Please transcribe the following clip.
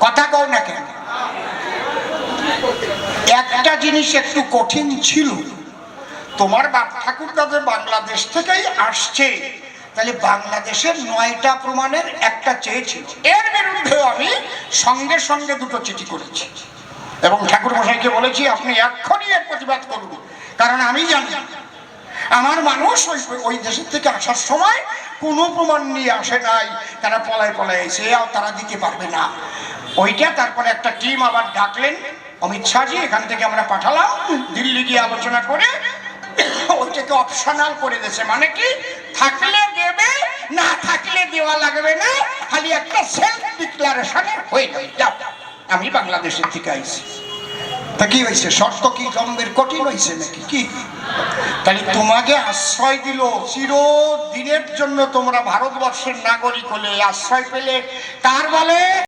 কথা কও না কেন? একটা জিনিস একটু কঠিন ছিল, তোমার বাপ ঠাকুরদা যে বাংলাদেশ থেকেই আসছে, তাহলে বাংলাদেশের 9টা প্রমাণের একটা চেয়েছিল। এর বিরুদ্ধে আমি সঙ্গে সঙ্গে দুটো চিঠি করেছি এবং ঠাকুর মশাইকে বলেছি আপনি এক্ষুনি এর প্রতিবাদ করুন, কারণ আমি জানি আমার মানুষ ওই দেশের থেকে আসার সময় কোনো প্রমাণ নিয়ে আসে নাই, তারা পলায় পলায় এসে তারা দিতে পারবে না ওইটা। তারপরে একটা টিম আবার ডাকলেন অমিত শাহজি, এখান থেকে আমরা পাঠালাম, দিল্লি গিয়ে আলোচনা করে ওইটাকে অপশনাল করে দিয়েছে। মানে কি, থাকলে দেবে, না থাকলে দেওয়া লাগবে না, খালি একটা সেলফ ডিক্লারেশনে হয়ে যাবে আমি বাংলাদেশের থেকে আইছি। তা কি হয়েছে, শর্ত কি জম্বের কঠিন হয়েছে নাকি কি? তাহলে তোমাকে আশ্রয় দিল চিরদিনের জন্য, তোমরা ভারতবর্ষের নাগরিক হলে আশ্রয় পেলে, তার বলে